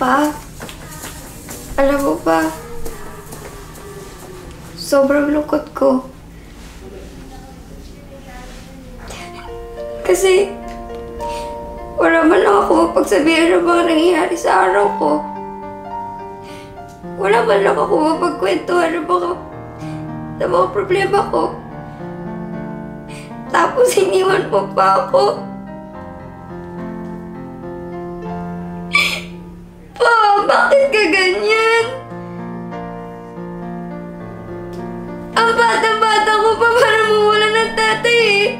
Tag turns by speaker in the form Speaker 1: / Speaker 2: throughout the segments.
Speaker 1: Pa, alam mo ba, sobrang lungkot ko. Kasi, wala man lang ako mapagsabihan ng mga nangyayari sa araw ko. Wala man lang ako mapagkwentuhan ng mga problema ko. Tapos, iniwan mo pa ako. Pa, bakit ka ganyan? Ang bata-bata ko pa para mawala ng tatay eh.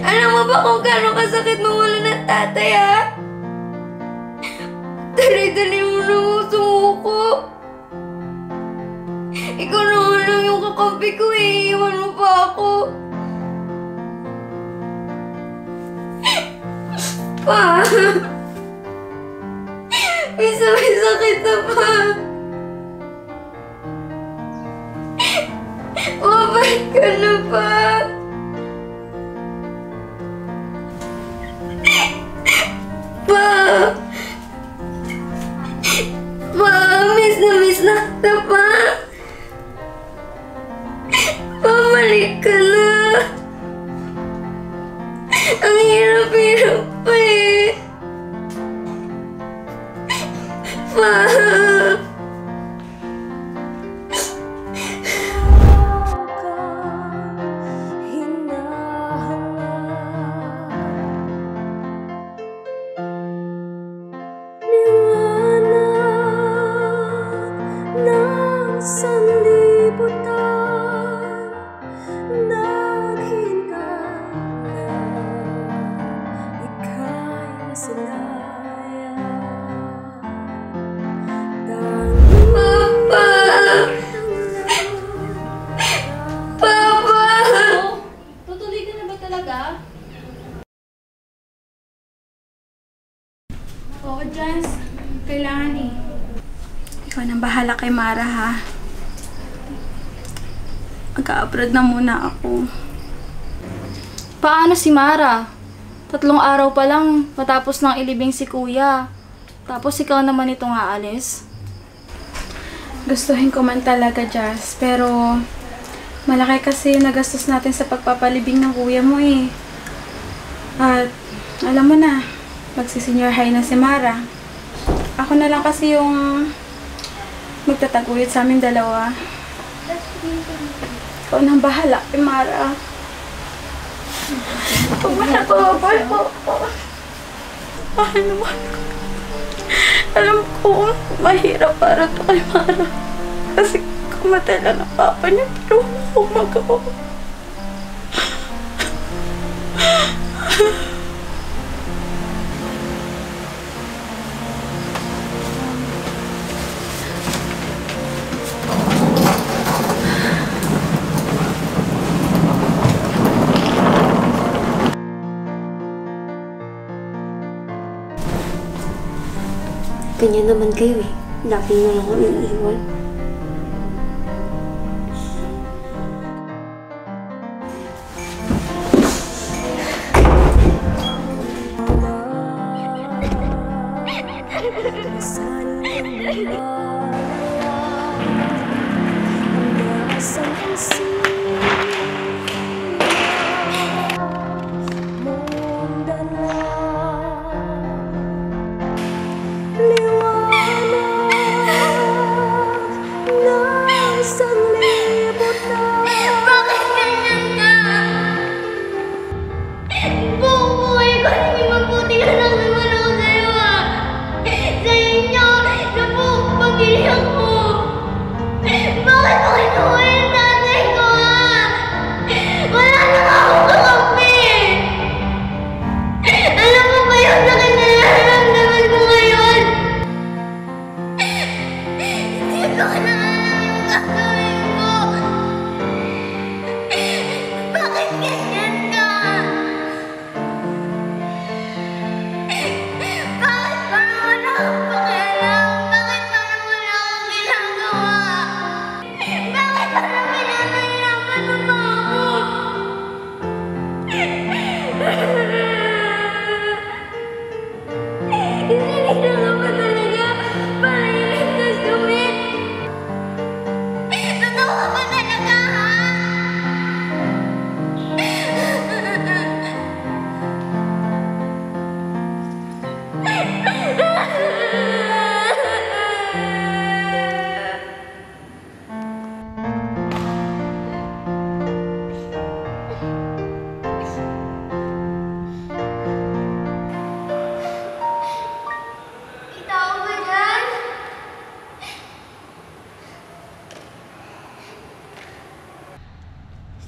Speaker 1: Alam mo ba kung gano'ng kasakit mawala ng tatay ha? Dali-dali mo na mo sumuko. Ikaw na nga lang yung kakampi ko eh. Iwan mo pa ako. Pa! May sakit na pa. Mabait ka na pa. Pa! Pa! Miss na kita pa. Pabalik ka na. Ang hirap-hirap pa eh. Pa!
Speaker 2: Oo, Jans. Kailangan eh. Ikaw nang bahala kay Mara, ha? Mag-a-abroad na muna ako.
Speaker 3: Paano si Mara? 3 araw pa lang matapos nang ilibing si Kuya. Tapos ikaw naman itong aalis?
Speaker 2: Gustuhin ko man talaga, Jazz. Pero malaki kasi yung nagastos natin sa pagpapalibing ng kuya mo eh. At alam mo na, magsi-senior high na si Mara. Ako na lang kasi yung magtataguyod sa aming dalawa. Ikaw nang bahala kay Mara. Huwag mo na pababay mo ako. Mahal na mahal ko. Alam ko, mahirap para to kay Mara. Kasi kumatay lang ang papa niya, pero wala akong magawa.
Speaker 1: Ganyan naman kayo eh. Lagi na lang ako iiwan.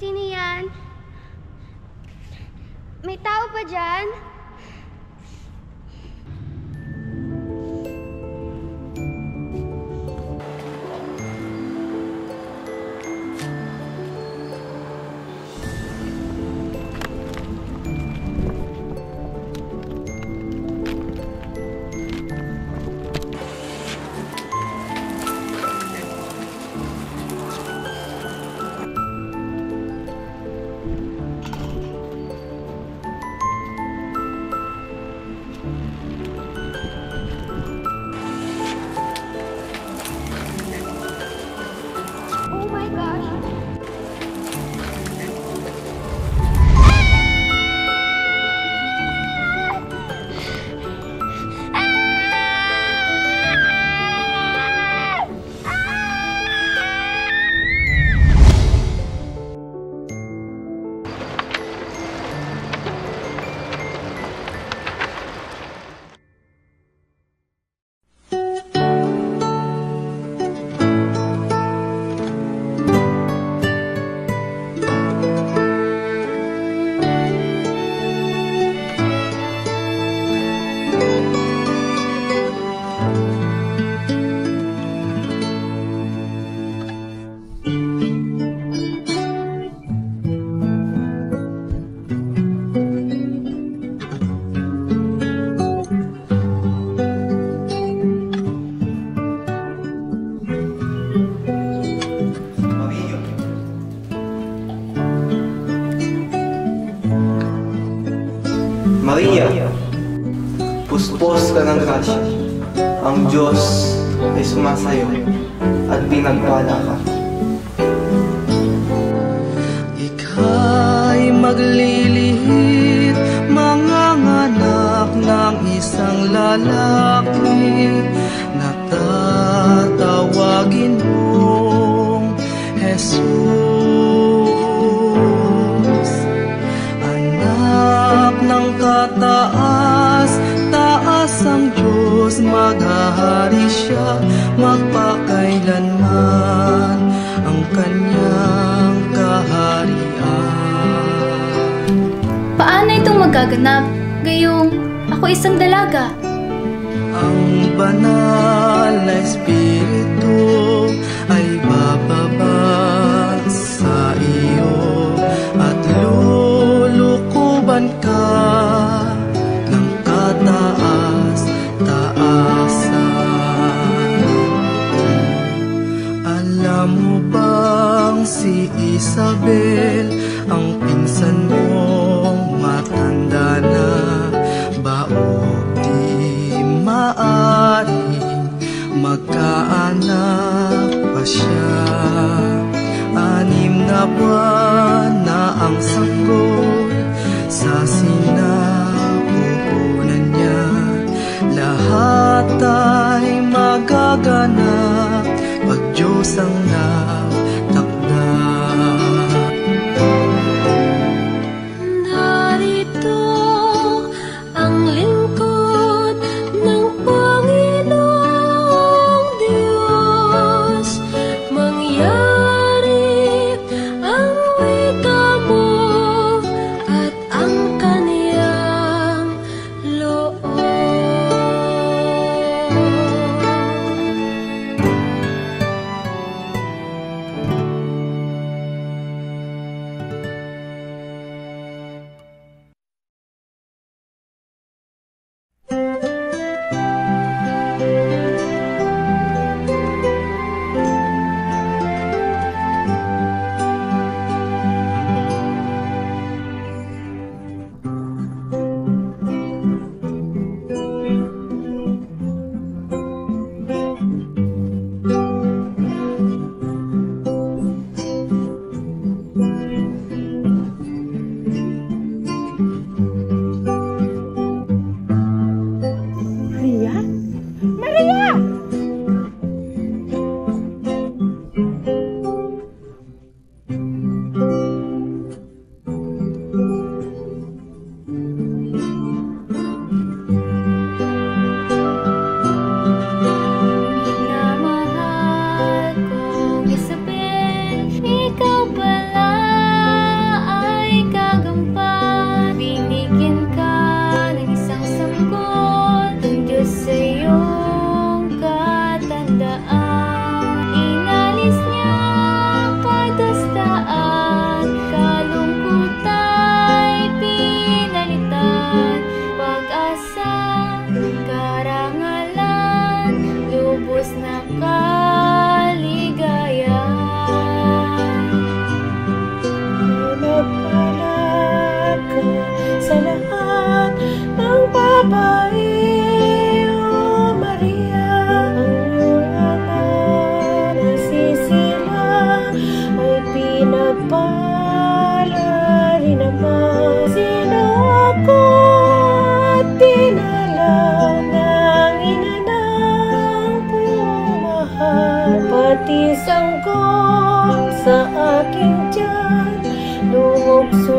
Speaker 1: Sino yan? May tao ba dyan? Oh my gosh!
Speaker 4: Maria, puspos ka ng grasya. Ang Diyos ay sumasayo at pinagpala ka.
Speaker 5: Ika'y maglilihit, manganganak ng isang lalaki na tatawagin mong Jesus. Anak ng kataas, taas ang Diyos, maghahari siya magpakailanman ang kanyang kaharian.
Speaker 3: Paano itong magaganap? Gayong ako isang dalaga.
Speaker 5: Ang banal na Espiritu ay bababa sa iyo at lulukuban ka ng kataas-taasan. Alam mo bang si Isabel, ang pinsan mong matanda na, baog di maaaring magkaanak pa siya. 6 na buwan na ang sagot sa sinapupunan niya. Lahat ay magaganap pag Diyos ang nagtakda.
Speaker 6: Narito ang lingkod ng Panginoong Diyos. Mangyari ang wika mo at ang Kanyang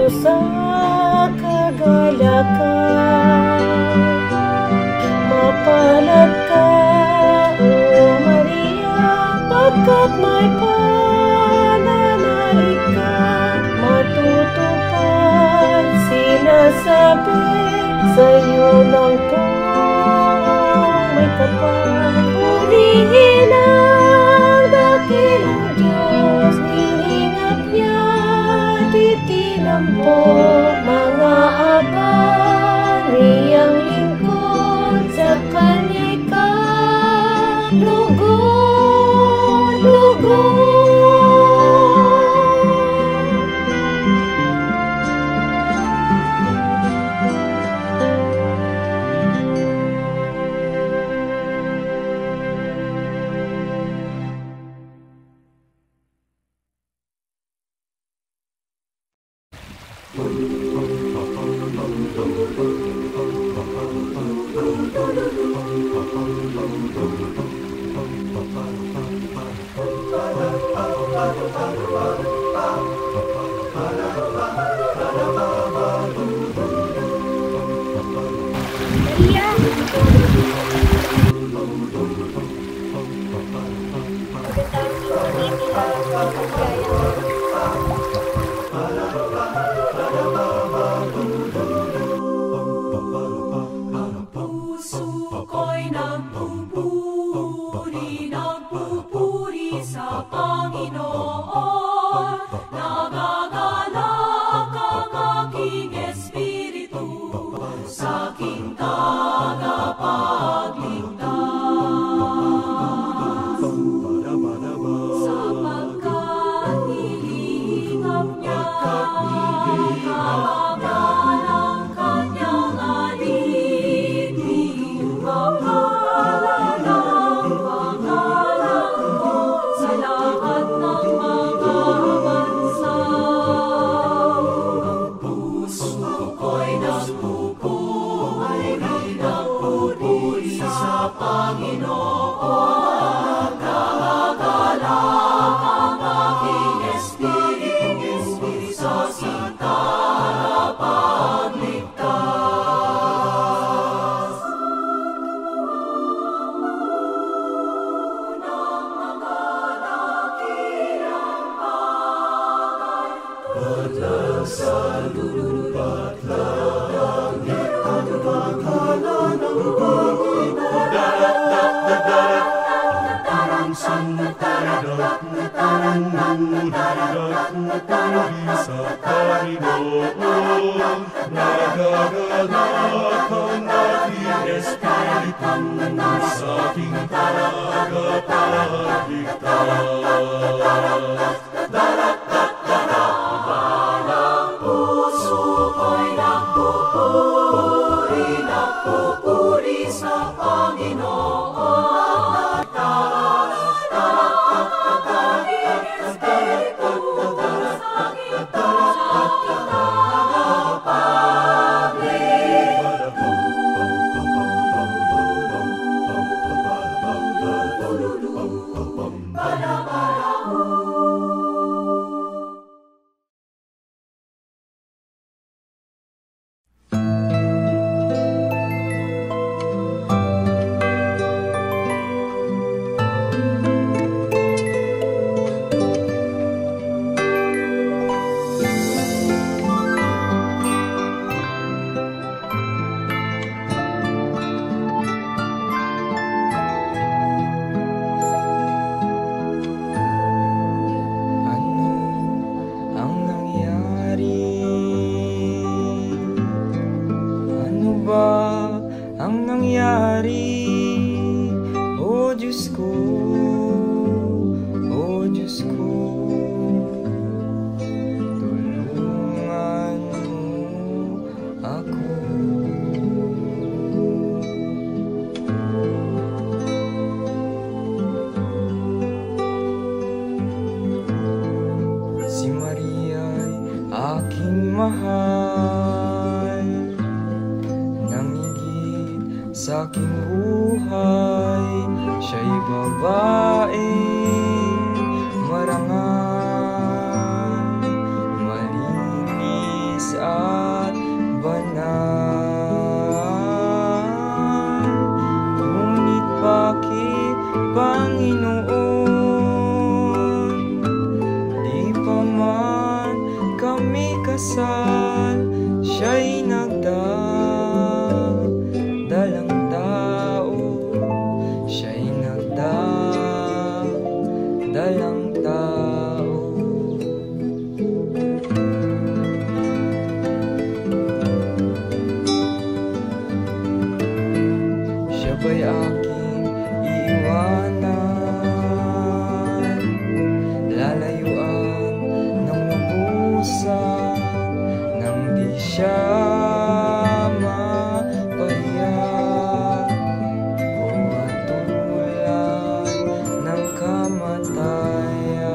Speaker 6: sa kagalakan. Mapalad ka, O Maria, pagkat may pananalig ka. Matutupad sinasabi sa'yo ng poong may kapal. Purihin ang dakilang Diyos, nilingap niya, titinampok mga abang, niyang lingkod sa kanika. Lugod, lugod.
Speaker 7: Nagpupuri sa Panginoon, nagagalak ang aking espiritu sa aking tagapagligtas. Sapagkat nilingap niya kahangalan ng kanyang alipin, kapalan ng pangalan ko sa lahat ng mga bansa. Ang puso ko'y nagpupuri sa Panginoon, nagagalak ang aking espiritu sa aking tagapagligtas. Ng mga dakilang bagay, patlang sa patlang nagpapakala ng puso ko'y nagpupuri sa Panginoon.
Speaker 8: mahal nang higit sa aking buhay. Siya'y babaeng marangal, malinis kasal, siya'y nagdalang tao, siya'y nagdalang tao. Siya ba'y aking iiwanan, lalayuan ng lubusan, nang di siya mapahiya o matulad ng kamatayan.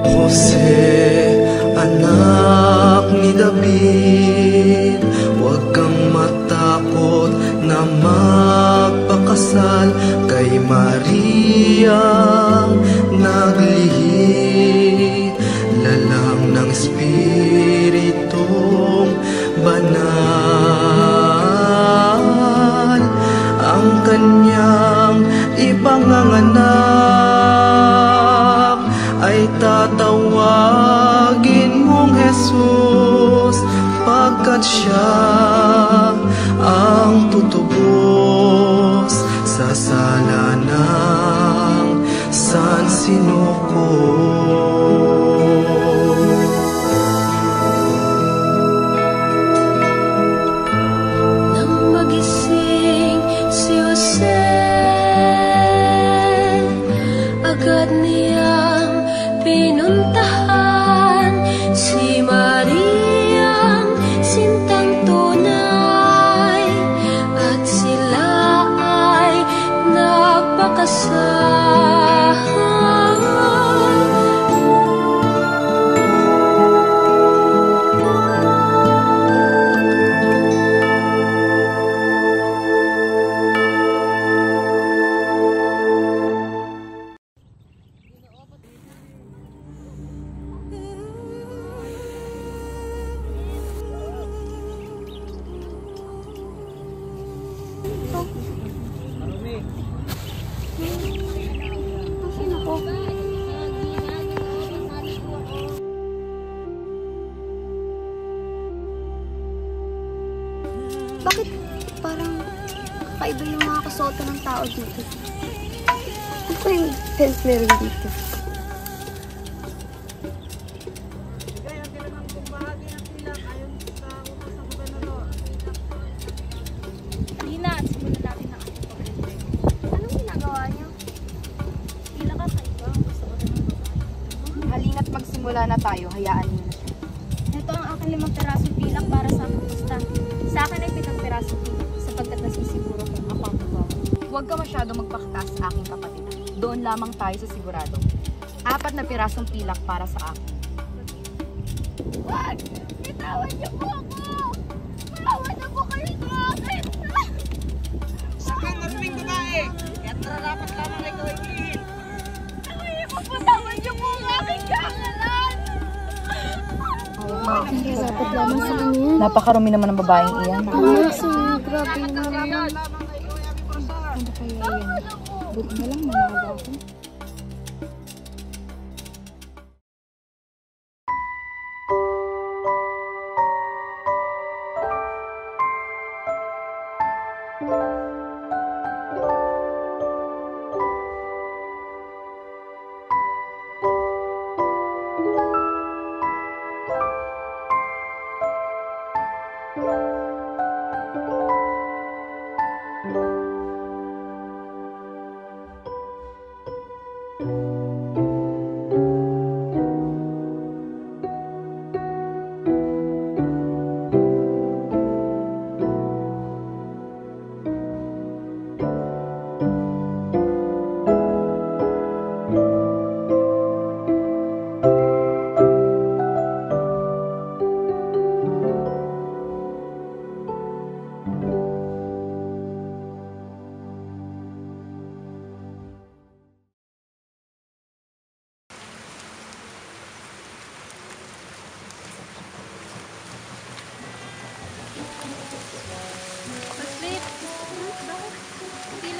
Speaker 5: Jose, anak ni David, huwag kang matakot na magpakasal kay Maria naglihim, lalang ng Espiritong Banal. Ang kanyang ipanganganak ay tatawagin mong Jesus, pagkat siya ang tutubos sa sala ng sansinuko.
Speaker 6: Nang magising si Jose, agad niyang pinuntahan si Mariang sintang tunay, at sila ay nagpakasal.
Speaker 1: Bakit parang kakaiba yung mga kasuotan ng tao dito? Ano ko yung sense meron dito?
Speaker 3: Lina, simulan natin na ating pag-enjoy.
Speaker 1: Anong ginagawa niyo?
Speaker 3: Pila ka sa iba. Gusto ko na ng babae.
Speaker 9: Halina't magsimula na tayo, hayaan niyo na siya.
Speaker 3: Ito ang aking 5 pirasong pilak para sa aking pusta. Sa akin ay 7 pirasong pilak sapagkat nasisiguro kung ako ang babaw.
Speaker 9: Huwag ka masyadong magpaktas, aking kapatid. Doon lamang tayo sa sigurado. 4 na pirasong pilak para sa akin.
Speaker 3: Wag! Itawan niyo po ako! Maawa na po kayo sa akin!
Speaker 7: Sa kang maruming babae, kaya't nararapat lamang na ikaw ay kiin.
Speaker 3: Ipapatawan niyo po ang aking kangalan!
Speaker 1: Dapat lamang sa kanya.
Speaker 9: Napakarumi naman ng babaeng iyan.
Speaker 1: Grabe naman. Ano kaya yan? Buti na lang mamaga ako.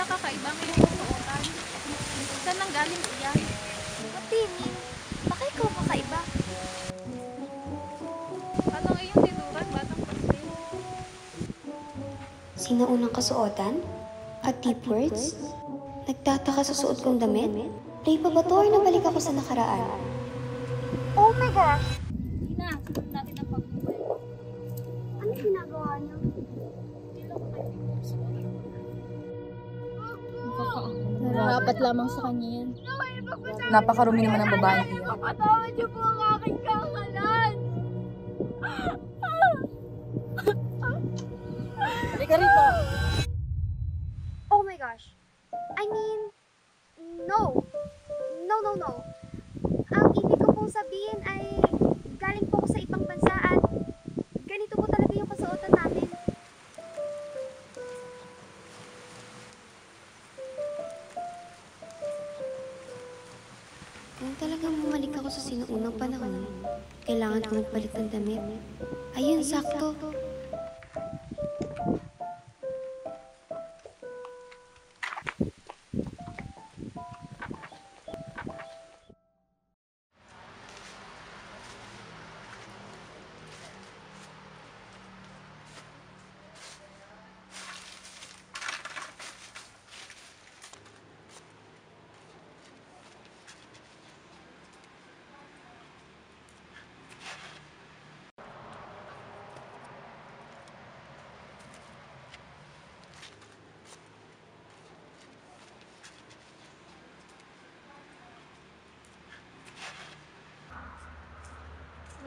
Speaker 3: kakaiba ngayong kasuotan? Saan nang galing iyan?
Speaker 1: Matini, baka ikaw kakaiba.
Speaker 3: Anong iyong tinuran, Batang Pastel?
Speaker 1: Sinaunang kasuotan? At deep words? Nagtataka sa suot kong damit? Play pa ba to or nabalik ako sa nakaraan? Oh my gosh!
Speaker 3: Tina, sunod natin ang pagbuhay.
Speaker 1: Ano ginagawa niyo?
Speaker 3: Nararapat lamang sa kanya yan.
Speaker 9: Napakarumi naman ng babaeng iyon.
Speaker 1: Patawad niyo po ang aking kakalan!
Speaker 3: Halika rito.
Speaker 1: Oh my gosh! I mean, no! No. Ang ibig ko pong sabihin ay galing po ako sa ibang bansa at ganito po talaga yung kasuotan namin. Kung talagang bumalik ako sa sinuunang panahon, kailangan ko magpalit ng damit. Ayun, sakto.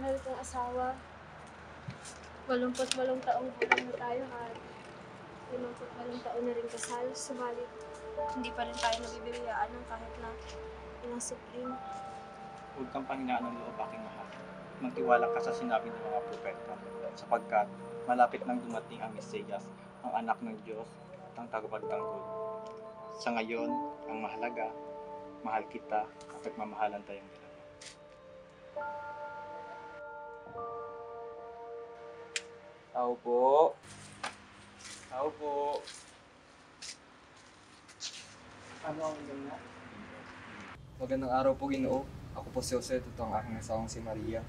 Speaker 2: Mahal kong asawa. 88 taong gulang na tayo at 58 taon na rin kasal. Subalit, hindi pa rin tayo nabibigyan ng kahit na ilang supling.
Speaker 10: Huwag kang panghinaan ng loob, aking mahal. Magtiwala ka sa sinabi ng mga propeta, sapagkat malapit nang dumating ang Mesiyas, ang anak ng Diyos at ang tagapagtanggol. Sa ngayon, ang mahalaga, mahal kita at nagmamahalan tayong dalawa.
Speaker 8: Tao po. Tao po.
Speaker 10: Ano ang ganyan?
Speaker 8: Magandang araw po, Ginoo. Ako po si Jose, ito ang aking asawang si Maria.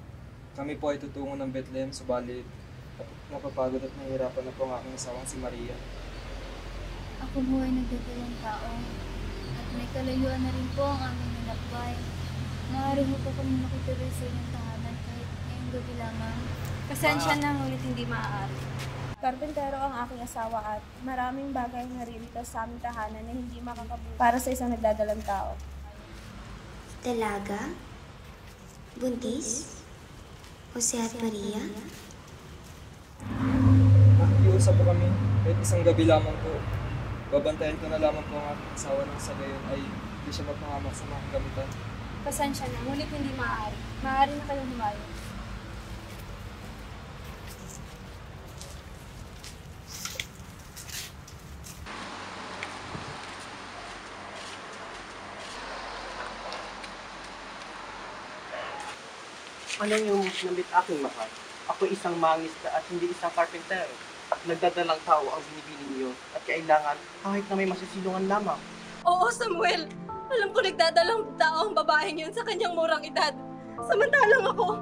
Speaker 8: Kami po ay tutungo ng Bethlehem, subalit napapagod at nahihirapan na po ang aking asawang si Maria.
Speaker 3: Ako po ay nagdadalang tao. At may kalayuan na rin po ang aming nilakbay. Maaari mo po kami makituloy sa inyong tahanan kahit ngayong gabi lamang.
Speaker 2: Pasensya na, ngunit hindi maaari. Karpentero ang aking asawa at maraming bagay na ririto sa aming tahanan na hindi makakabuti para sa isang nagdadalang tao.
Speaker 1: Dalaga? Buntis? Jose at Maria?
Speaker 8: Nakikiusap po kami, kahit isang gabi lamang po. Babantayan ko na lamang po ang aking asawa nang sa gayon ay hindi siya mapangamak sa mga kagamitan.
Speaker 2: Pasensya na, ngunit hindi maaari. Maaari na kayong humayo.
Speaker 7: Ano yung nabit aking mahal? Ako isang mangisda at hindi isang karpentero. Nagdadalang tao ang binibili niyo at kailangan kahit na may masisilungan lamang.
Speaker 2: Oo, Samuel! Alam ko nagdadalang tao ang babaeng yun sa kanyang murang edad. Samantalang ako,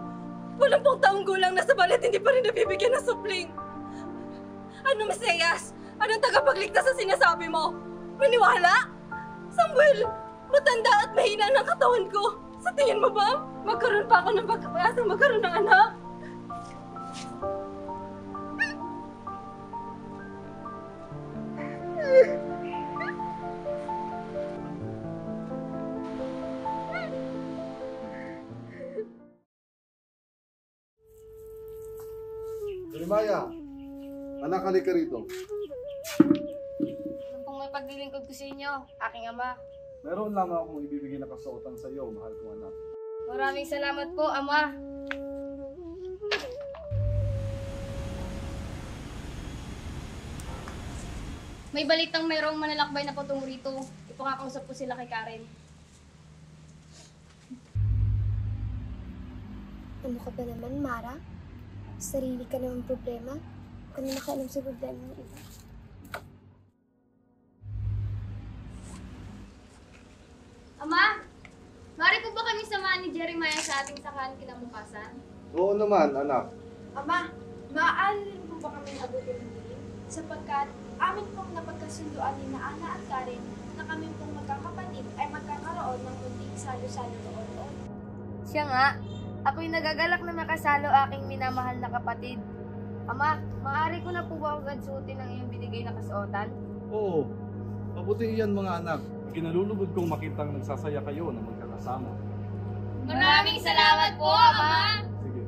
Speaker 2: 80 taong gulang na sabalit hindi pa rin nabibigyan ng supling. Ano, Mesiyas? Anong tagapagligtas sa sinasabi mo? Maniwala? Samuel, matanda at mahina ng katawan ko. Sa tingin mo ba, magkaroon pa ako ng pagkakasang magkaroon ng anak?
Speaker 11: Jeremiah, anak, halika rito.
Speaker 2: Ano pong may paglilingkod ko sa inyo, aking ama?
Speaker 11: Meron lang akong ibibigay na kasuotan sa iyo, mahal kong anak.
Speaker 2: Maraming salamat po, ama. May balitang mayroong manlalakbay na patungo rito. Ipakakausap ko sila kay Karen.
Speaker 1: Ano ka ba naman, Mara? Sarili ka naman problema? Huwag ka na nakaalam sa problema ng iba.
Speaker 3: sa ating sakahan kinabukasan?
Speaker 11: Oo naman, anak.
Speaker 12: Ama, maaari rin po ba kami abutin muli? Sapagkat amin pong napagkasunduan ni na Ana at Karen na kami pong magkakapatid ay magkakaroon ng munting salo-salo roon.
Speaker 13: Siya nga, ako'y nagagalak na makasalo aking minamahal na kapatid. Ama, maaari ko na po ba agad suotin ang iyong binigay na kasuotan?
Speaker 11: Oo. Mabuti iyan mga anak. Kinalulugod kong makitang nagsasaya kayo na magkakasama.
Speaker 3: Maraming salamat po, Ama!
Speaker 11: Sige.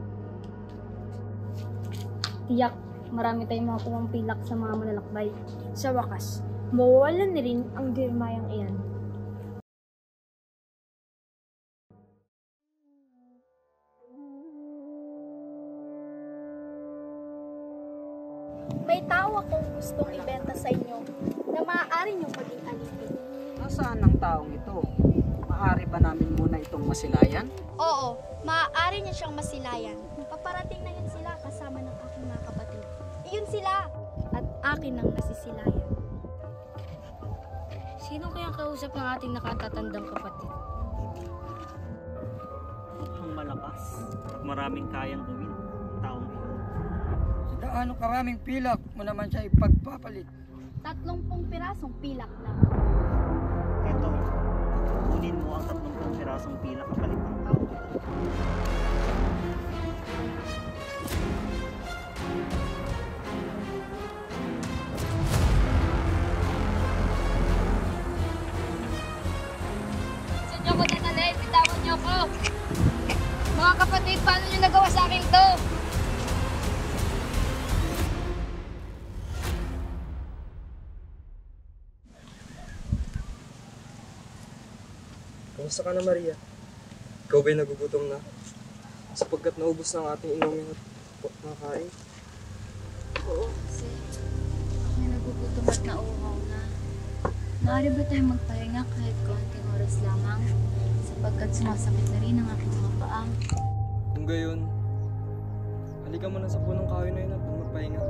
Speaker 12: Tiyak, marami tayong mga pilak sa mga manlalakbay. Sa wakas, mawawalan na rin ang dirmayang iyan. May tao akong gustong ibenta sa inyo na maaari niyong maging alipin.
Speaker 14: Nasaan ang taong ito? Maaari ba namin muna itong masilayan?
Speaker 12: Oo, maaari niya siyang masilayan. Paparating na yan sila kasama ng aking mga kapatid. Iyon sila! At akin ang nasisilayan.
Speaker 13: Sino kayang kausap ng ating nakatatandang kapatid?
Speaker 10: Ang malakas at maraming kayang gawin ang taong ito.
Speaker 14: Sa gaano karaming pilak mo naman siya ipagpapalit?
Speaker 12: 30 pirasong pilak lang.
Speaker 10: Ito, kunin mo ang 30 pirasong pilak kapalit ng taong ito.
Speaker 3: Saan niyo ko dadalhin? Bitawan niyo ko! Mga kapatid, paano niyo nagawa sa akin to?
Speaker 8: Kamusta ka na, Maria? Ikaw ba'y nagugutom na? Sapagkat naubos na ang ating inumin at makain.
Speaker 3: Oo, kasi may nagugutom at nauuhaw na. Maaari ba tayong magpahinga kahit konting oras lamang? Sapagkat sumasakit na rin ang aking mga paa.
Speaker 8: Kung gayon, halika mo na sa punong kahoy na yun at magpahinga.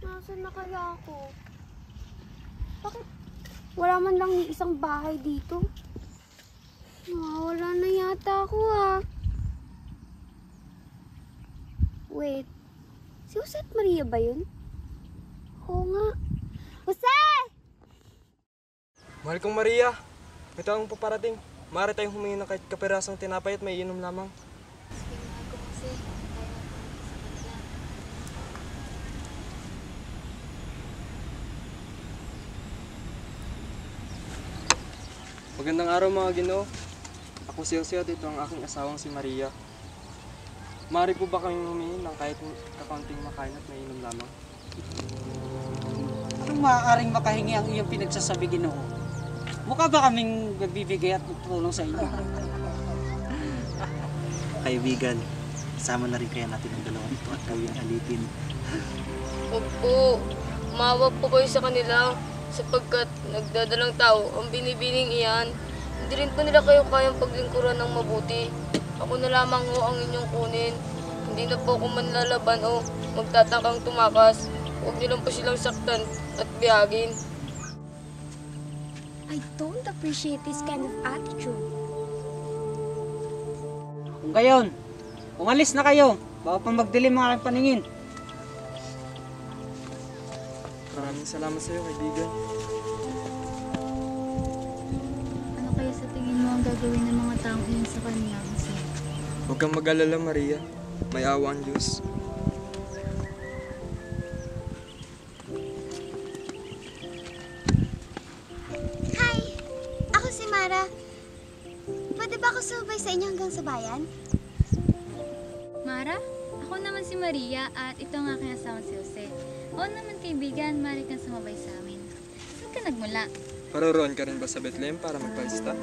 Speaker 12: Nasaan na kaya ako? Bakit wala man lang ni isang bahay dito? Nawawala na yata ako Wait, si Jose at Maria ba yun? Oo nga. Jose!
Speaker 8: Mahal kong Maria, may taong paparating. Maaari tayong humingi ng kahit kapirasong tinapay at may inom lamang.
Speaker 3: Sige, mahal ko kasi.
Speaker 8: Magandang araw mga Ginoo. Ako si Jose at ito ang aking asawang si Maria. Maaari po ba kami humingi ng kahit kakunting makain at may inom lamang?
Speaker 14: Anong maaaring makahingi ang iyong pinagsasabi, Ginoo? Mukha ba kaming magbibigay at tutulong sa inyo?
Speaker 10: Kaibigan, sama na rin kaya natin ang dalawang ito at gawing alipin.
Speaker 13: Opo, maawa po kayo sa kanila sapagkat nagdadalang tao ang binibining iyan. Hindi rin po nila kayo kayang paglingkuran ng mabuti. Ako na lamang ho ang inyong kunin. Hindi na po ako manlalaban o magtatangkang tumakas. Huwag niyo lang po silang saktan at biyagin.
Speaker 12: I don't appreciate this kind of attitude.
Speaker 14: Kung gayon, umalis na kayo. Baka pa magdilim ang aking paningin.
Speaker 8: Maraming salamat sa iyo, kaibigan.
Speaker 3: Ano kaya sa tingin mo ang gagawin ng mga taong iyon sa kanya, Jose?
Speaker 8: Huwag kang mag-alala, Maria. May awa ang Diyos.
Speaker 1: Hi! Ako si Mara. Pwede ba ako sumabay sa inyo hanggang sa bayan?
Speaker 3: Mara, ako naman si Maria at ito ang aking asawang si Jose. Oo naman kaibigan, maaari kang sumabay sa amin. Saan ka nagmula?
Speaker 8: Paroroon ka rin ba sa Bethlehem para magpalista?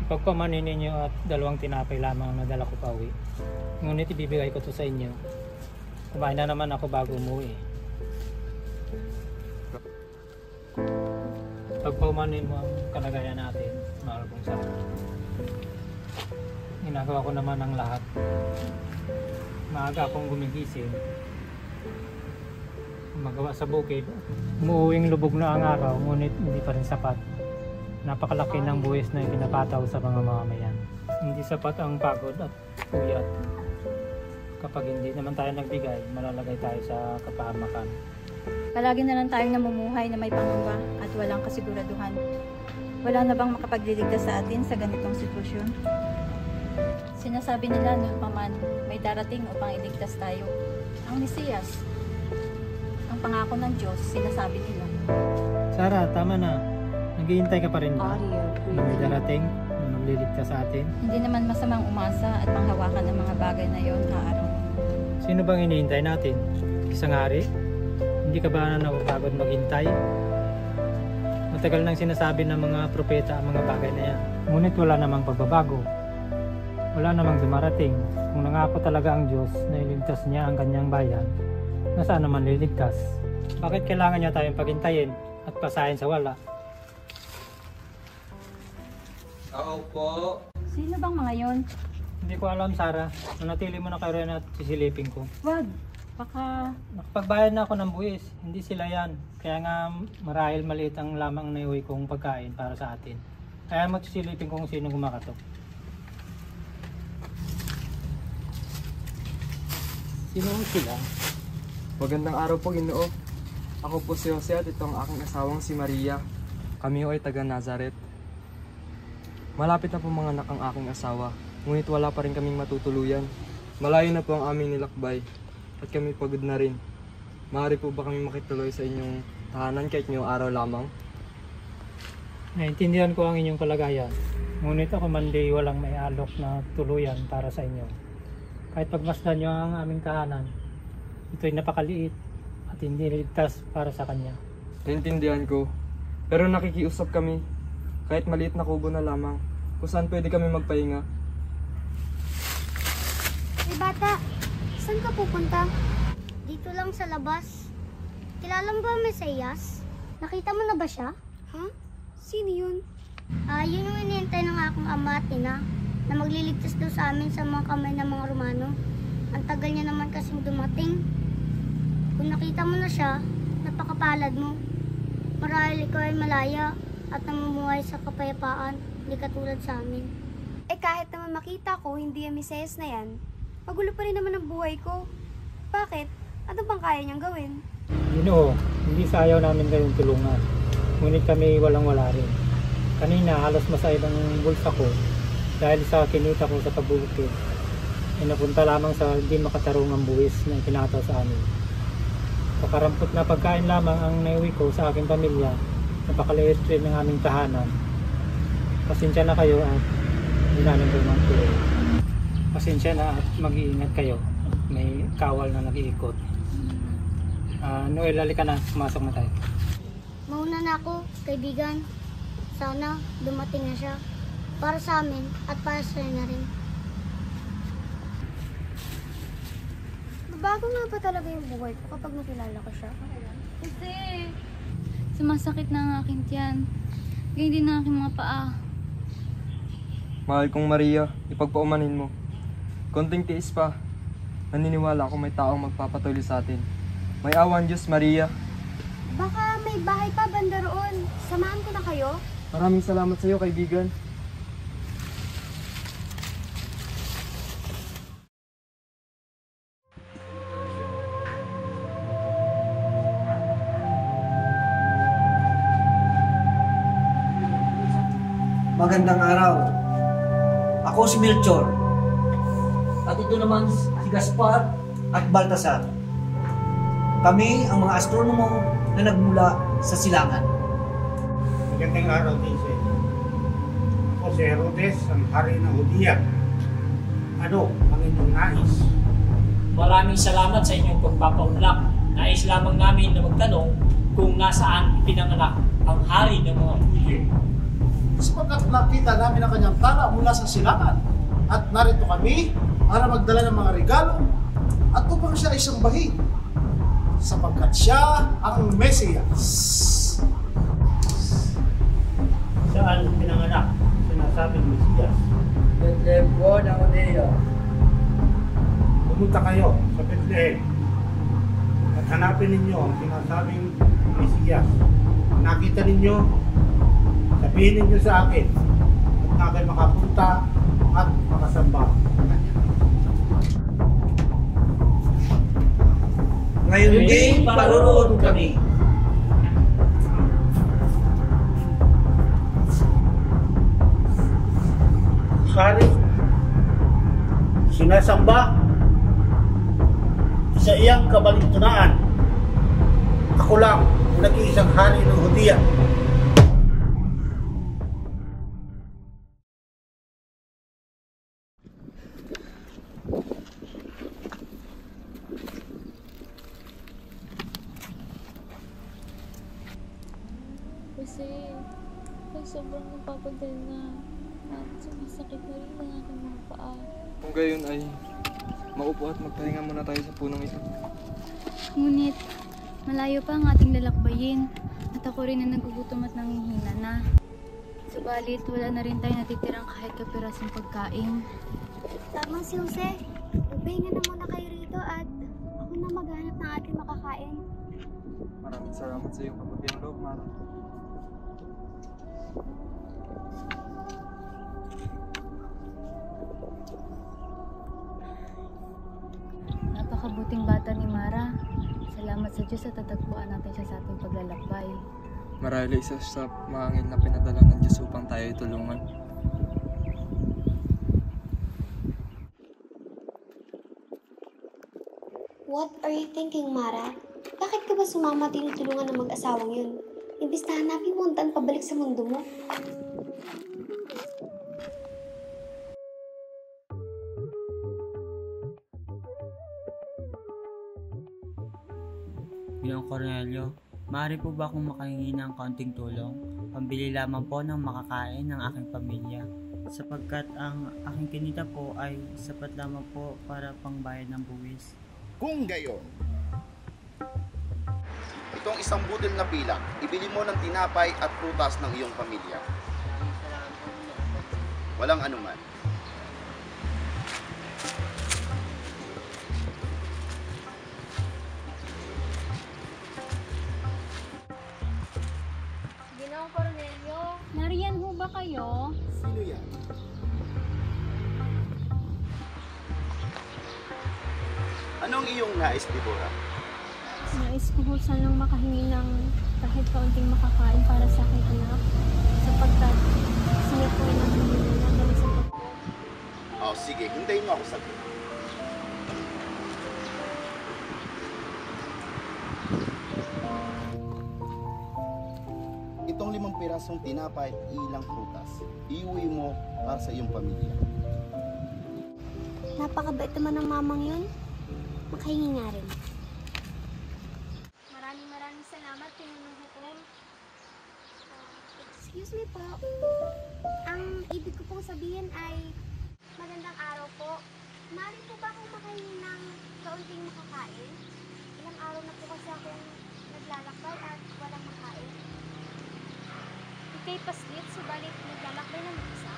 Speaker 15: Pagpamanin ninyo at 2 tinapay lamang ang nadala ko pa uwi. Ngunit ibibigay ko to sa inyo. Kumain na naman ako bago umuwi. Pagpamanin mo ang kalagayan natin, mahal kong sana. Ginagawa ko naman ang lahat. Maaga akong gumigising. Magawa sa bukid. Umuuwing lubog na ang araw, ngunit hindi pa rin sapat. Napakalaki ng buwis na ipinapataw sa mga mamamayan. Hindi sapat ang pagod at puyat. Kapag hindi naman tayo nagbigay, malalagay tayo sa kapahamakan.
Speaker 16: Palagi na lang tayong namumuhay na may pangamba at walang kasiguraduhan. Wala na bang makapagliligtas sa atin sa ganitong sitwasyon? Sinasabi nila noon pa man, may darating upang iligtas tayo. Ang Mesiyas, ang pangako ng Diyos, sinasabi nila.
Speaker 15: Sarah, tama na. Naghihintay ka pa rin ba? Na may darating na magliligtas sa atin?
Speaker 16: Hindi naman masamang umasa at panghawakan ang mga bagay na yon na araw.
Speaker 15: Sino bang hinihintay natin? Isang hari? Hindi ka ba napapagod maghintay? Matagal nang sinasabi ng mga propeta ang mga bagay na yan. Ngunit wala namang pagbabago. Wala namang dumarating. Kung nangako talaga ang Diyos na iligtas niya ang kanyang bayan, nasaan naman liligtas? Bakit kailangan niya tayong paghintayin at pasahin sa wala?
Speaker 8: Oo po.
Speaker 16: Sino bang mga yon?
Speaker 15: Hindi ko alam, Sarah. Manatili mo na kayo rin at sisilipin ko.
Speaker 16: Wag. Baka...
Speaker 15: Nakapagbayad na ako ng buwis. Hindi sila yan. Kaya nga marahil maliit ang lamang naiuwi kong pagkain para sa atin. Kaya mo sisilipin kung sino gumakatok. Sino sila?
Speaker 8: Magandang araw po, Ginoo. Ako po si Jose at ito ang aking asawang si Maria. Kami ho ay taga Nazareth. Malapit na po mga anak ang aking asawa, ngunit wala pa rin kaming matutuluyan. Malayo na po ang aming nilakbay at kami pagod na rin. Maaari po ba kami makituloy sa inyong tahanan kahit ngayong araw lamang?
Speaker 15: Naintindihan ko ang inyong kalagayan, ngunit ako man di walang may alok na tuluyan para sa inyo. Kahit pagmasdan nyo ang aming tahanan, ito'y napakaliit at hindi ligtas para sa kanya.
Speaker 8: Naintindihan ko, pero nakikiusap kami. Kahit maliit na kubo na lamang, kung saan pwede kami magpahinga.
Speaker 1: Hey bata, saan ka pupunta? Dito lang sa labas. Kilala mo ba ang Mesiyas? Nakita mo na ba siya? Ha? Sino yun? Yun yung inihintay ng aking ama at ina na magliligtas daw sa amin sa mga kamay ng mga Romano. Ang tagal niya naman kasing dumating. Kung nakita mo na siya, napakapalad mo. Marahil ikaw ay malaya at namumuhay sa kapayapaan, hindi katulad sa amin.
Speaker 12: Eh kahit naman makita ko hindi ang Mesiyas na yan, magulo pa rin naman ang buhay ko. Bakit? Ano bang kaya niyang gawin?
Speaker 15: Ginoo, hindi sa ayaw namin kayong tulungan. Ngunit kami walang-wala rin. Kanina halos masayad ang bulsa ko dahil sa kinita ko sa pagbubukid. Ay napunta lamang sa hindi makatarungang buwis na itinataw sa amin. Pakarampot na pagkain lamang ang naiuwi ko sa aking pamilya. Napakaliit rin ng aming tahanan. Pasensya na kayo at hindi namin kayo magtuloy. Pasensya na at mag-iingat kayo. May kawal na nag-iikot. Noel, halika na. Pumasok na tayo.
Speaker 1: Mauna na ako, kaibigan. Sana dumating na siya. Para sa amin at para sa na rin.
Speaker 12: Bago nga ba talaga yung buhay ko kapag nakilala ko siya?
Speaker 3: Kasi sumasakit na ang aking tiyan. Ganyan din ang aking mga paa.
Speaker 8: Mahal kong Maria, ipagpaumanin mo. Konting tiis pa. Naniniwala ako may taong magpapatuloy sa atin. May awan Diyos, Maria.
Speaker 12: Baka may bahay pa banda roon. Samahan ko na kayo.
Speaker 8: Maraming salamat sa iyo, kaibigan.
Speaker 17: Magandang araw. Ako si Melchor. At ito naman si Gaspar at Baltasar. Kami ang mga astronomo na nagmula sa silangan.
Speaker 18: Magandang araw din sa inyo. Ako si Herodes, ang hari ng Judea. Ano ang inyong nais?
Speaker 19: Maraming salamat sa inyong pagpapaunlak. Nais lamang namin na magtanong kung nasaan ipinanganak ang hari ng mga Hudyo.
Speaker 20: sapagkat nakita namin ang kanyang tala mula sa silangan. At narito kami para magdala ng mga regalo at upang siya ay sambahin, sapagkat siya ang Mesiyas.
Speaker 18: Saan pinanganak sinasabing Mesiyas?
Speaker 21: Bethlehem po ng Judea.
Speaker 18: Pumunta kayo sa Bethlehem at hanapin ninyo ang sinasabing Mesiyas. Nakita ninyo, sabihin ninyo sa akin at na kayo makapunta at makasamba sa kanya.
Speaker 17: Ngayon din paroroon kami.
Speaker 18: Hari, sinasamba sa iyang kabaligtunaan. Ako lang ang nag-iisang hari ng Hudiya.
Speaker 3: Kasi sobrang napapadal na at sumasakit na rin ang aking mga paa.
Speaker 8: Kung gayon ay maupo at magpahinga muna tayo sa punong ito.
Speaker 3: Ngunit malayo pa ang ating lalakbayin at ako rin na nagugutom at nanghihina na. Subalit wala na rin tayo natitirang kahit kapirasong pagkain.
Speaker 1: Tama si Jose. Magpahinga na muna kayo rito at ako na maghanap ng ating makakain.
Speaker 8: Maraming salamat sa iyong kabutiang loob, Mara.
Speaker 3: Napakabuting bata ni Mara. Salamat sa Diyos at tatagpuan natin siya sa ating paglalakbay.
Speaker 8: Marahil isa sa mga angel na pinadala ng Diyos upang tayo tulungan.
Speaker 1: What are you thinking, Mara? Bakit ka ba sumama at tinutulungan ng mag-asawang yun? Imbis na hanapin mo ang daan pabalik sa mundo mo.
Speaker 22: Ginoong Cornelio, maaari po ba akong makahingi ng kaunting tulong? Pambili lamang po ng makakain ng aking pamilya. Sapagkat ang aking kinita po ay sapat lamang po para pangbayad ng buwis.
Speaker 23: Kung gayon, itong isang budol na pilak, ibili mo ng tinapay at prutas ng iyong pamilya. Walang anuman.
Speaker 12: Ginoong Cornelio,
Speaker 3: nariyan ho ba kayo?
Speaker 23: Sino yan? Anong iyong nais, Deborah?
Speaker 12: nais ko ho sanang makahingi ng kahit kaunting makakain para sa aking anak sapagkat siya po ay nanghihingi na dahil sa pagko.
Speaker 23: Oh, sige, hintayin mo ako saglit. Itong 5 pirasong tinapay at ilang prutas, iuwi mo para sa iyong pamilya.
Speaker 1: Napakabait naman ng mamang yun. Makahingi nga rin.
Speaker 12: Maraming salamat, Pinunong Hukom.
Speaker 1: Excuse me po. Ang ibig ko pong sabihin ay magandang araw po. Maaari po ba akong makahingi ng kaunting makakain? Ilang araw na po kasi akong naglalakbay at walang makain.
Speaker 12: Ika'y paslit, subalit naglalakbay ng isa.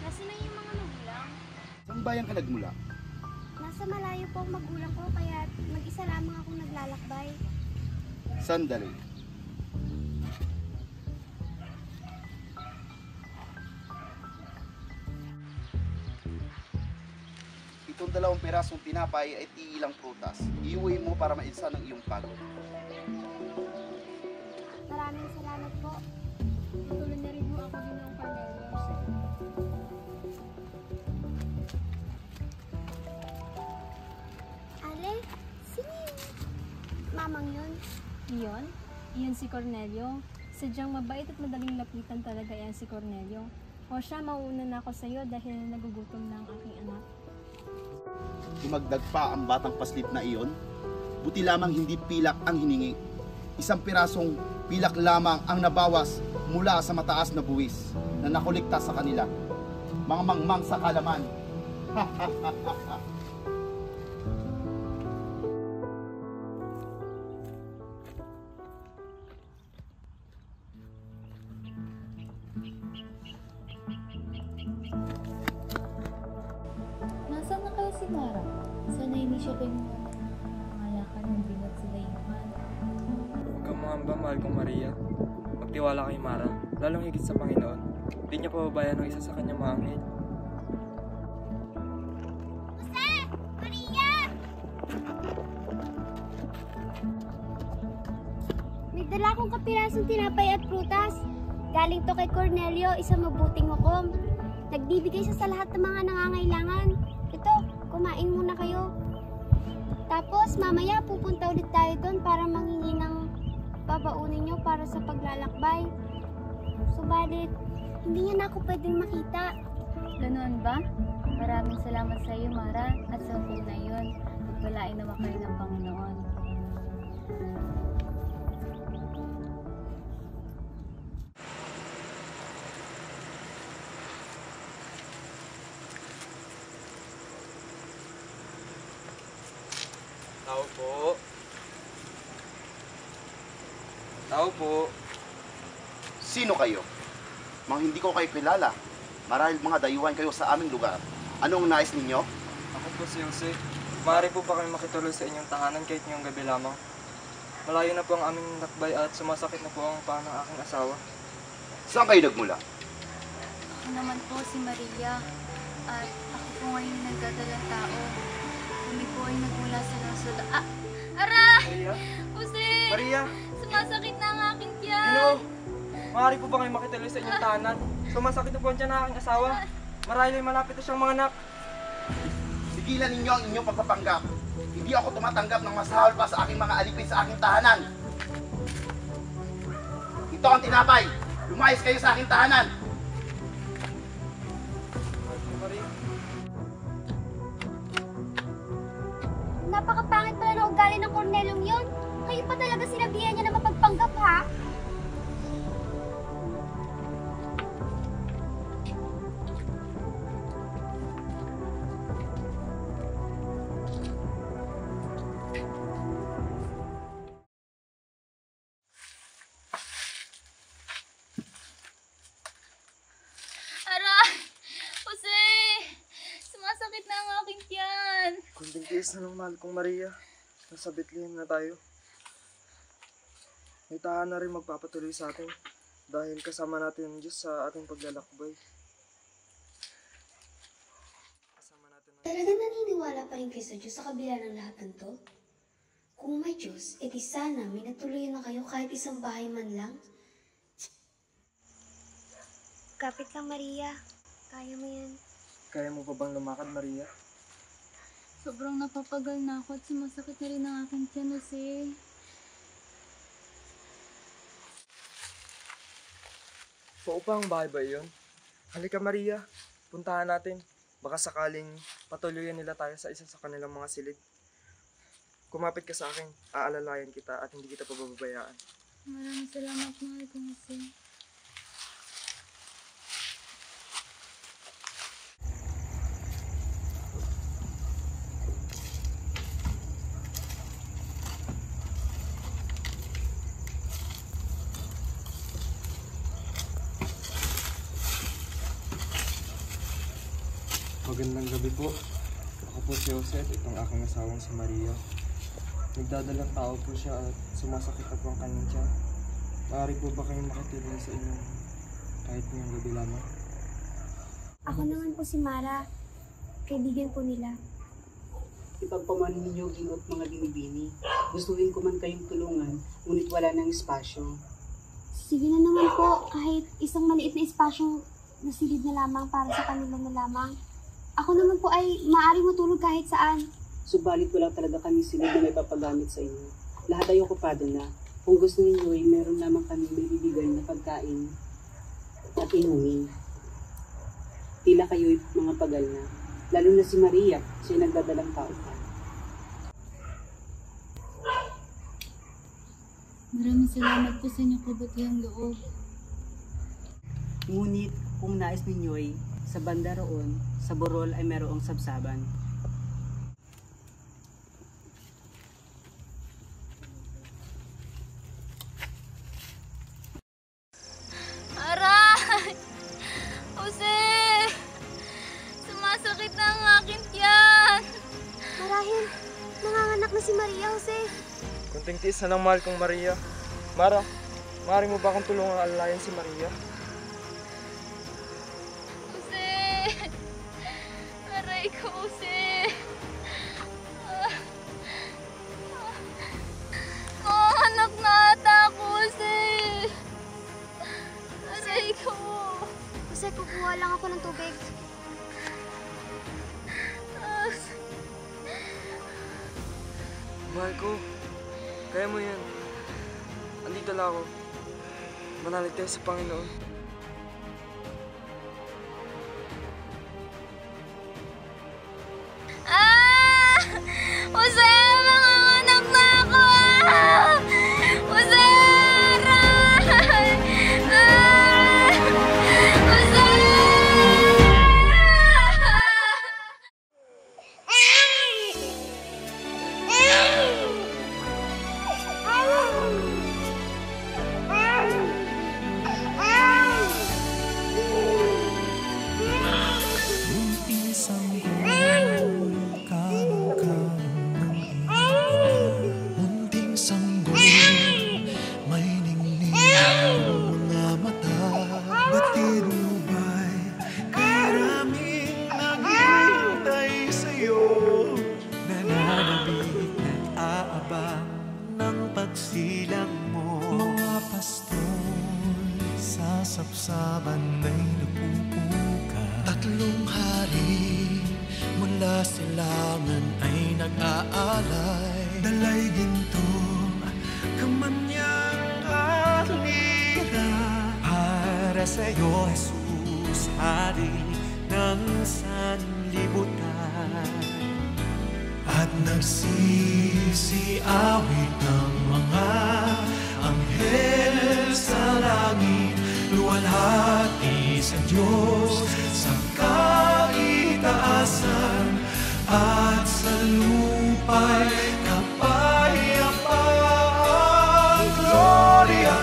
Speaker 12: Nasaan na yung mga magulang?
Speaker 23: Saan bayan ka nagmula?
Speaker 1: Nasa malayo po ang magulang ko kaya mag-isa lamang akong naglalakbay.
Speaker 23: Sandali. Itong 2 pirasong tinapay at ilang prutas. Iuwi mo para maisa ng iyong pagod.
Speaker 12: Maraming salamat po. Tuloy na rin mo ako din ng Cornelio.
Speaker 1: Ale, sino yung mamang yun?
Speaker 12: Iyon? Iyon si Cornelio. Sadyang mabait at madaling lapitan talaga yan si Cornelio. O siya, mauuna na ako sa iyo dahil nagugutom na ang aking anak.
Speaker 23: Dumagdag pa ang batang paslit na iyon. Buti lamang hindi pilak ang hiningi. 1 pirasong pilak lamang ang nabawas mula sa mataas na buwis na nakulikta sa kanila. Mga mangmang sa kalaman.
Speaker 3: Nasaan na kayo si Mara? Sana hindi siya pangalakan ng binat sa layuan.
Speaker 8: Huwag kang mangamba, mahal kong Maria. Magtiwala kay Mara, lalong higit sa Panginoon. Hindi niya pababayaan ng isa sa kanyang mga anghel.
Speaker 1: Jose! Maria! May dala akong kapirasong tinapay at prutas. Galing to kay Cornelio, isang mabuting hukom. Nagbibigay siya sa lahat ng mga nangangailangan. Ito, kumain muna kayo. Tapos mamaya pupunta ulit tayo doon para manghingi ng babaunin nyo para sa paglalakbay. Subalit, hindi niya na ako pwedeng makita.
Speaker 3: Ganoon ba? Maraming salamat sa iyo, Mara, at sa hukom na iyon. Pagpalain naman kayo ng Panginoon.
Speaker 8: Tao po. Tao po.
Speaker 23: Sino kayo? Mga hindi ko kayo kilala. Marahil mga dayuhan kayo sa aming lugar. Anong nais ninyo?
Speaker 8: Ako po si Jose. Maaari po ba kami makituloy sa inyong tahanan kahit ngayong gabi lamang? Malayo na po ang aming lakbay at sumasakit na po ang paa ng aking asawa.
Speaker 23: Saan kayo nagmula?
Speaker 3: Ako naman po si Maria. At ako po ngayon nagdadalang tao. Kami po ay nagmula sa lungsod. Aray!
Speaker 8: Maria?
Speaker 3: Jose!
Speaker 8: Maria!
Speaker 3: Sumasakit na ang aking tiyan!
Speaker 8: Ginoo! Maaari po ba kayo makituloy sa inyong tahanan? Sumasakit na po ang tiyan ng aking asawa. Marahil ay malapit na siyang mga anak.
Speaker 23: Sigilan ninyo ang inyong pagpapanggap. Hindi ako tumatanggap ng masahol pa sa aking mga alipin sa aking tahanan. Ito ang tinapay. Lumayas kayo sa aking tahanan.
Speaker 1: Napakapangit pala ng ugali ng Corneliong yun. Kayo pa talaga sinabihan niya na mapagpanggap, ha?
Speaker 3: Aray! Jose! Sumasakit na ang aking tiyan!
Speaker 8: Kunting tiis na lang, mahal kong Maria. Nasa Bethlehem na tayo. May tahanan na rin magpapatuloy sa atin dahil kasama natin ang Diyos sa ating paglalakbay.
Speaker 4: Talaga naniniwala pa rin kayo sa Diyos sa kabila ng lahat ng to? Kung may Diyos, edi sana may natuloy na kayo kahit isang bahay man lang.
Speaker 1: Kapit lang, Maria. Kaya mo yan.
Speaker 8: Kaya mo pa bang lumakad, Maria?
Speaker 3: Sobrang napapagal na ako at sumasakit na rin ang aking tiyan, Jose.
Speaker 8: Paupang bahay ba yun? Halika, Maria. Puntahan natin. Baka sakaling patuloyan nila tayo sa isa sa kanilang mga silid. Kumapit ka sa akin, aalalayan kita at hindi kita pababayaan.
Speaker 3: Maraming salamat, mahal ko, Jose.
Speaker 8: Magandang gabi po. Ako po si Jose at itong aking asawang si Maria. Nagdadalang tao po siya at sumasakit na po ang kanyang tiyan. Maaari po ba kayong makituloy sa inyong kahit ngayong gabi lamang?
Speaker 1: Ako naman po si Mara. Kaibigan po nila.
Speaker 5: Ipagpamanin ninyo ginot mga binibini. Gustuhin ko man kayong tulungan, ngunit wala nang espasyo.
Speaker 1: Sige na naman po, kahit isang maliit na espasyo na silid na lamang para sa kanila na lamang. Ako naman po ay maaaring matulog kahit saan.
Speaker 5: Subalit wala talaga kami silid na may papagamit sa inyo. Lahat ay okupado na. Kung gusto ninyo ay meron lamang kami may bibigay na pagkain at inumin. Tila kayo'y mga pagal na. Lalo na si Maria, siya nagdadalang tao pa.
Speaker 3: Maraming salamat po sa inyong kabutihang loob.
Speaker 5: Ngunit kung nais ninyo'y sa banda roon, sa burol ay merong sabsaban.
Speaker 13: Aray! Jose! Sumasakit na ang aking tiyan!
Speaker 1: Marahil, nanganganak na si Maria, Jose.
Speaker 8: Kunting tiis na lang, mahal kong Maria. Mara, maaari mo ba akong tulungang alalayan si Maria?
Speaker 13: Jose! Aray ko, Jose! Anak na ata ako, Jose! Aray ko!
Speaker 1: Jose, kukuha lang ako ng tubig.
Speaker 8: Mahal ko, kaya mo yan. Andito lang ako. Manalig tayo sa Panginoon.
Speaker 13: Jose! Manganganak na ako! Jose! Aray! Jose!
Speaker 6: Sapsaban ay napupuka. Tatlong hari mula silangan ay nag-aalay. Dalay gintong kamanyang at lira. Para sa'yo, Jesus, hari ng sanlibutan. At nagsisiawit ng mga anghel sa langit. Luwalhati sa Diyos sa kaitaasan at sa lupa'y kapayapaan. Gloria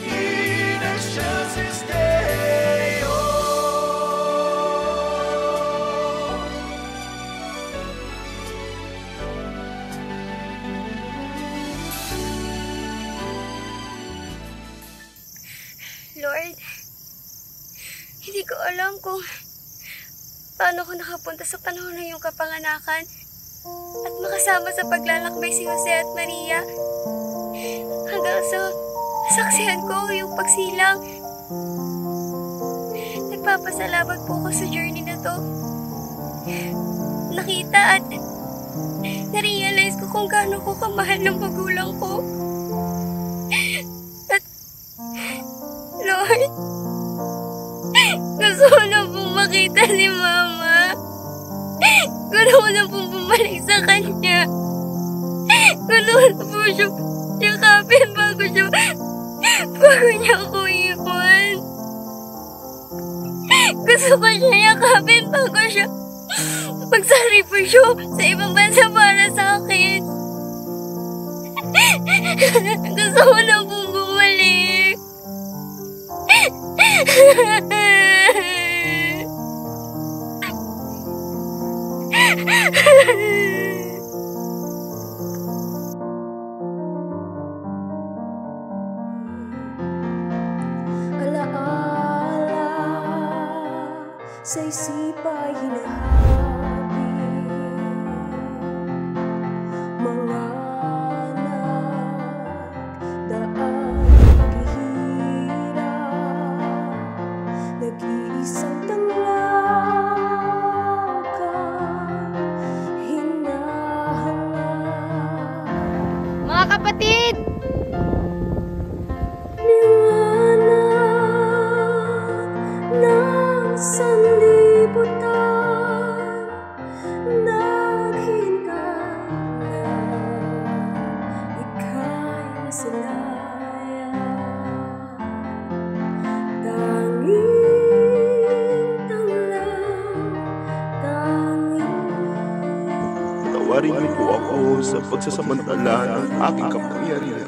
Speaker 6: in excelsis Deo.
Speaker 13: Lord, hindi ko alam kung paano ko nakapunta sa panahon ng iyong kapanganakan at makasama sa paglalakbay si Jose at Maria hanggang sa saksihan ko ang iyong pagsilang. Nagpapasalamat po ako sa journey na to. Nakita at narealize ko kung gaano ko kamahal ng magulang ko. Lord, gusto ko na pong makita si Mama. Gusto ko na pong bumalik sa kanya. Gusto ko na po siya yakapin bago niya ako iwan. Gusto ko siya yakapin bago siya magsakripisyo sa ibang bansa para sa akin. Gusto ko na pong bumalik.
Speaker 7: Alaala sa isipa'y hinahabi, mga anak daan naghihirap, nag-iisang tanglakan hinahanap.
Speaker 13: Mga kapatid!
Speaker 7: Ng sanlibutan, naghinga na ika'y
Speaker 2: Patawarin niyo po ako sa pagsasamantala ng aking kapangyarihan.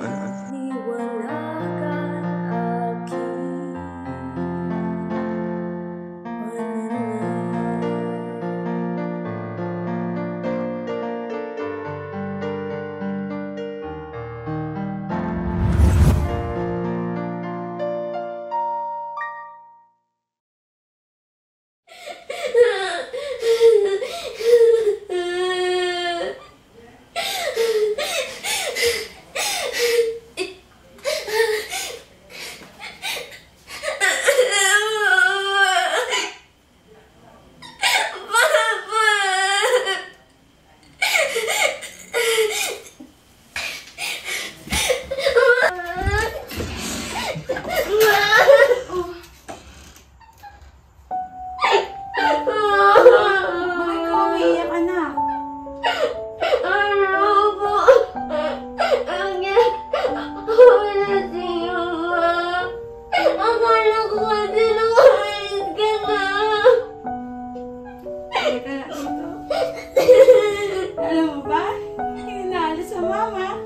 Speaker 16: Alam mo ba? Hinaalis sa mama.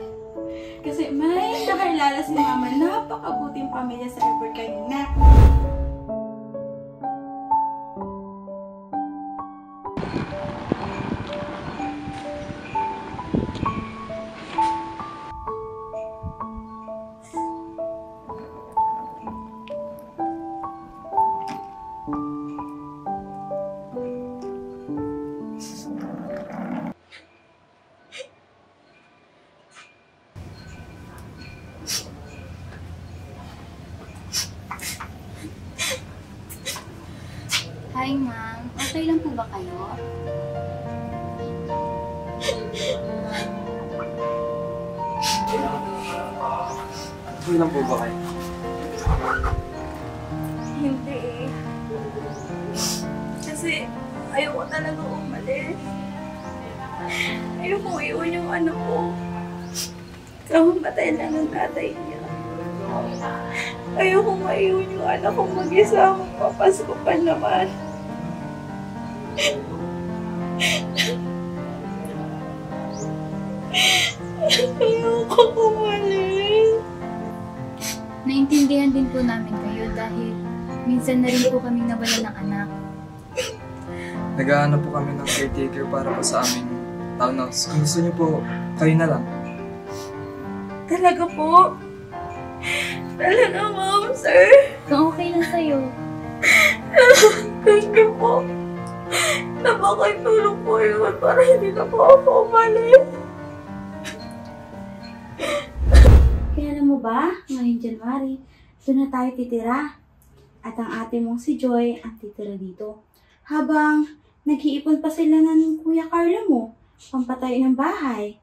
Speaker 16: Kasi may nakilala si mama. Napakabuting pamilya sa effort kayo na.
Speaker 3: Hi, ma'am. Okay lang po ba kayo?
Speaker 8: Okay lang po ba kayo?
Speaker 7: Hindi eh. Kasi ayoko talaga umalis. Ayoko iwan yung anak ko. Kamamatay lang ang tatay niya. Ayoko maiwan yung anak ko mag-isa. Magpapasko pa naman. Ayoko umalis.
Speaker 3: Naintindihan din po namin kayo dahil minsan na rin po kaming nawala ng anak.
Speaker 8: Naghahanap po kami ng caretaker para po sa aming townhouse. Kung gusto niyo po, kayo na lang.
Speaker 7: Talaga po? Talaga, ma'am, sir?
Speaker 3: Kung okay lang sa'yo.
Speaker 7: Thank you po. Napakitulong po yun para hindi na po ako umalis.
Speaker 16: Kaya alam mo ba, ngayong January, doon na tayo titira. At ang ate mong si Joy ang titira dito. Habang nag-iipon pa sila ng Kuya Carlo mo, pampatayo ng bahay.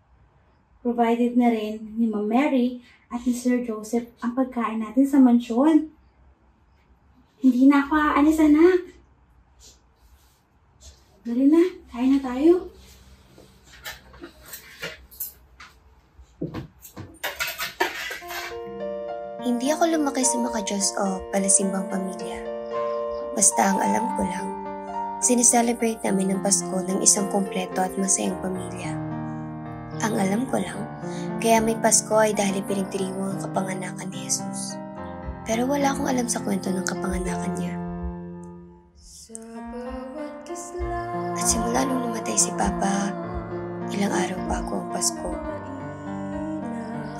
Speaker 16: Provided na rin ni Ma'am Mary at ni Sir Joseph ang pagkain natin sa mansyon. Hindi na ako aalis, anak. Dali na, kain na tayo.
Speaker 4: Hindi ako lumaki sa maka-Diyos o palasimbang pamilya. Basta ang alam ko lang, sineselebrate namin ang Pasko ng isang kumpleto at masayang pamilya. Ang alam ko lang, kaya may Pasko ay dahil pinagdiriwang ang kapanganakan ni Jesus. Pero wala akong alam sa kwento ng kapanganakan niya. At simula nung namatay si Papa, ilang araw bago ang Pasko.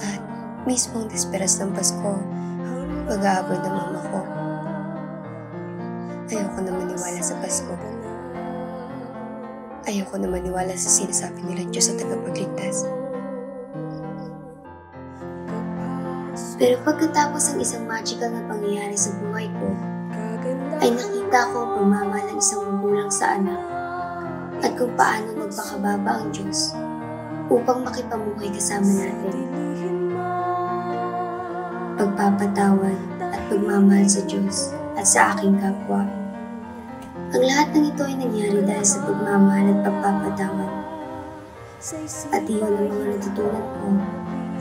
Speaker 4: At mismong desperas ng Pasko, pag-aabot ng mama ko. Ayoko na maniwala sa Pasko. Ayoko na maniwala sa sinasabi nilang Diyos sa tagapagligtas. Pero pagkatapos ng isang magical na pangyayari sa buhay ko, ay nakita ko ang pagmamahal ng isang magulang sa anak at kung paano magpakababa ang Diyos upang makipamuhay kasama natin. Pagpapatawad at pagmamahal sa Diyos at sa aking kapwa. Ang lahat ng ito ay nangyari dahil sa pagmamahal at pagpapatawad. At iyon ang mga natutunan ko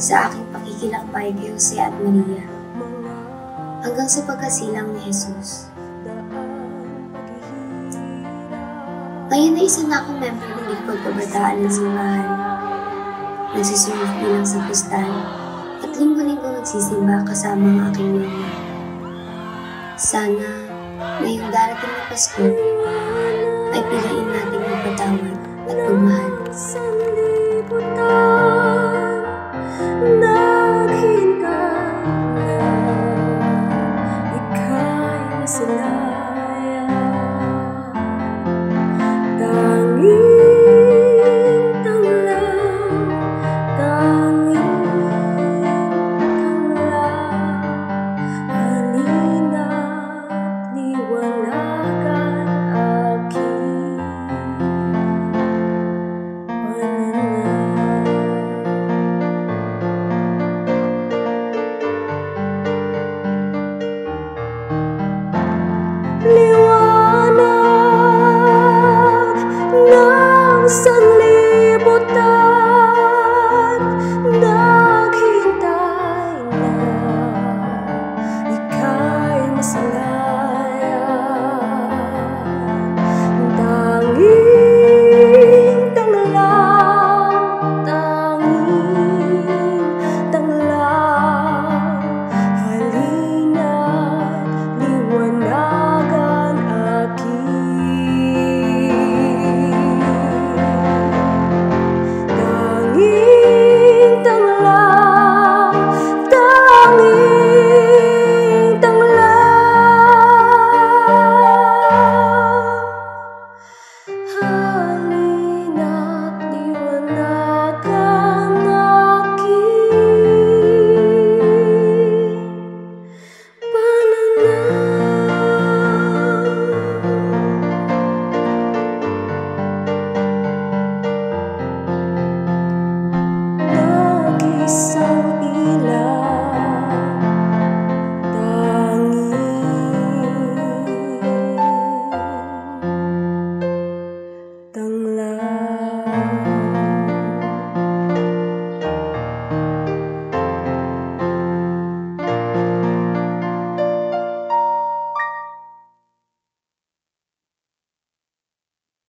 Speaker 4: sa aking pakikilakbay kay Jose at Maria hanggang sa pagkasilang ni Jesus. Ngayon na isa na akong member ng lingkod kabataan ng simbahan. Nagsiserve bilang sakristan at linggo-linggo nagsisimba kasama ang aking mama. Sana ngayong darating na Pasko